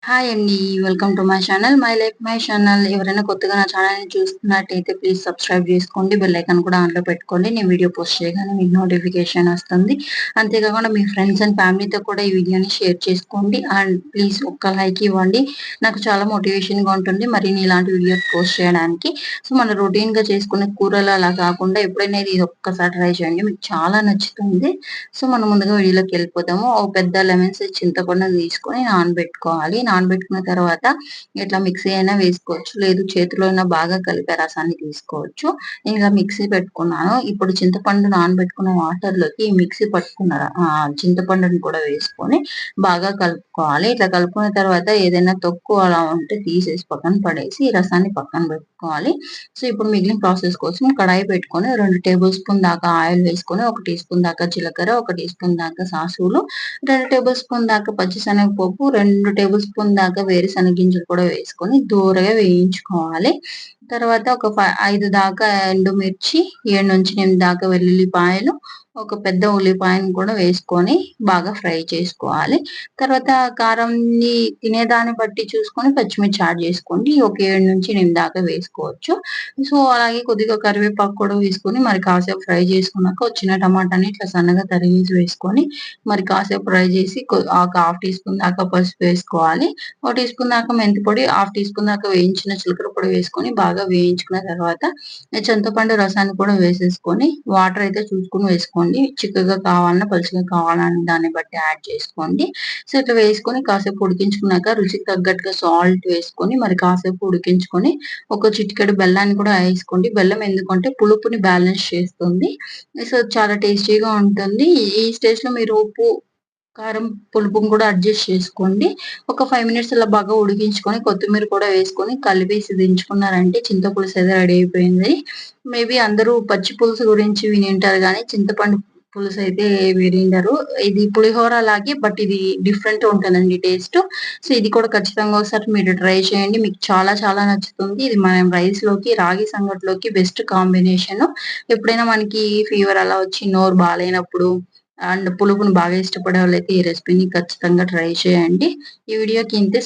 Hi అండి. Welcome to my channel. My life my channel. ఎవరైనా కొత్తగా నా ఛానల్‌ని చూస్తున్నట్టయితే ప్లీజ్ సబ్స్క్రైబ్ చేసుకోండి. బెల్ ఐకాన్ కూడా ఆన్‌లో పెట్టుకోండి. నేను వీడియో పోస్ట్ చేయగానే మీకు నోటిఫికేషన్ వస్తుంది. అంతేకాకుండా మీ ఫ్రెండ్స్ అండ్ ఫ్యామిలీతో కూడా ఈ వీడియోని షేర్ చేసుకోండి. అండ్ ప్లీజ్ ఒక్క లైక్ ఇవ్వండి. నాకు చాలా మోటివేషన్‌గా ఉంటుంది మరిన్ని ఇలాంటి వీడియోస్ పోస్ట్ చేయడానికి. సో, మన రొటీన్‌గా చేసుకునే కూరలు అలా కాకుండా ఎప్పుడైనా ఇది ఒక్కసారి ట్రై చేయండి. మీకు చాలా నచ్చుతుంది. సో, మనం ముందుగా వీడియోలోకి వెళ్ళిపోదాము. ఓ పెద్ద లెమన్ సైజ్ చింతపండుని తీసుకొని నానబెట్టుకోవాలి. నానబెట్టుకున్న తర్వాత ఇట్లా మిక్సీ అయినా వేసుకోవచ్చు. లేదు చేతిలో అయినా బాగా కలిపే రసాన్ని తీసుకోవచ్చు. నేను ఇలా మిక్సీ పెట్టుకున్నాను. ఇప్పుడు చింతపండు నానబెట్టుకున్న వాటర్‌లోకి ఈ మిక్సీ పట్టుకున్న చింతపండుని కూడా వేసుకొని బాగా కలుపుకోవాలి. ఇట్లా కలుపుకున్న తర్వాత ఏదైనా తొక్కు అలా ఉంటే తీసేసి పక్కన పడేసి ఈ రసాన్ని పక్కన పెట్టుకోవాలి. సో, ఇప్పుడు మిగిలిన ప్రాసెస్ కోసం కడాయి పెట్టుకొని 2 టేబుల్ స్పూన్ దాకా ఆయిల్ వేసుకొని, 1 టీ స్పూన్ దాకా జీలకర్ర, 1 టీ స్పూన్ దాకా సాసులు, 2 టేబుల్ స్పూన్ దాకా పచ్చిశనగపప్పు, 2 టేబుల్ స్పూన్ దాకా వేరుశనగ గింజలు కూడా వేసుకొని దూరగా వేయించుకోవాలి. తర్వాత ఒక 5 దాకా ఎండుమిర్చి, 7-8 దాకా వెల్లుల్లిపాయలు, ఒక పెద్ద ఉల్లిపాయను కూడా వేసుకొని బాగా ఫ్రై చేసుకోవాలి. తర్వాత కారంని తినేదాన్ని బట్టి చూసుకొని పచ్చిమిర్చి యాడ్ చేసుకోండి. ఒక 7-8 దాకా వేసుకోవచ్చు. సో, అలాగే కొద్దిగా కరివేపాకు కూడా వేసుకొని మరి కాసేపు ఫ్రై చేసుకున్నాక ఒక చిన్న టమాటాని ఇట్లా సన్నగా తరిగేసి వేసుకొని మరి కాసేపు ఫ్రై చేసి ఒక హాఫ్ టీ స్పూన్ దాకా పసుపు వేసుకోవాలి. ఒక టీ స్పూన్ దాకా మెంతి పొడి, హాఫ్ టీ స్పూన్ దాకా వేయించిన జీలకర్ర పొడి వేసుకొని బాగా వేయించుకున్న తర్వాత ఈ చింతపండు రసాన్ని కూడా వేసేసుకొని వాటర్ అయితే చూసుకొని వేసుకోండి. చిక్కగా కావాలన్నా, పలుచగా కావాలన్నా దాన్ని బట్టి యాడ్ చేసుకోండి. సో, ఇట్లా వేసుకొని కాసేపు ఉడికించుకున్నాక రుచికి తగ్గట్టుగా సాల్ట్ వేసుకొని మరి కాసేపు ఉడికించుకొని ఒక చిటికెడు బెల్లాన్ని కూడా ఏసుకోండి. బెల్లం ఎందుకంటే పులుపుని బ్యాలెన్స్ చేస్తుంది. సో, చాలా టేస్టీగా ఉంటుంది. ఈ స్టేజ్‌లో మీరు ఉప్పు, కారం, పులుపుని కూడా అడ్జస్ట్ చేసుకోండి. ఒక 5 మినిట్స్ అలా బాగా ఉడికించుకొని కొత్తిమీర కూడా వేసుకొని కలిపేసి దించుకున్నారంటే చింతపులుసు అయితే రెడీ అయిపోయింది. మేబీ అందరూ పచ్చి పులుసు గురించి వినుంటారు గానీ చింతపండు పులుసయితే వినుండరు. ఇది పులిహోర లాగే బట్ ఇది డిఫరెంట్‌గా ఉంటదండి టేస్టు. సో, ఇది కూడా ఖచ్చితంగా ఒకసారి మీరు ట్రై చేయండి. మీకు చాలా చాలా నచ్చుతుంది. ఇది మనం రైస్‌లోకి, రాగి సంగట్లోకి బెస్ట్ కాంబినేషను. ఎప్పుడైనా మనకి ఫీవర్ అలా వచ్చి నోరు బాలేనప్పుడు అండ్ పులుపుని బాగా ఇష్టపడే వాళ్ళైతే ఈ రెసిపీని ఖచ్చితంగా ట్రై చేయండి. ఈ వీడియోకి ఇంతే.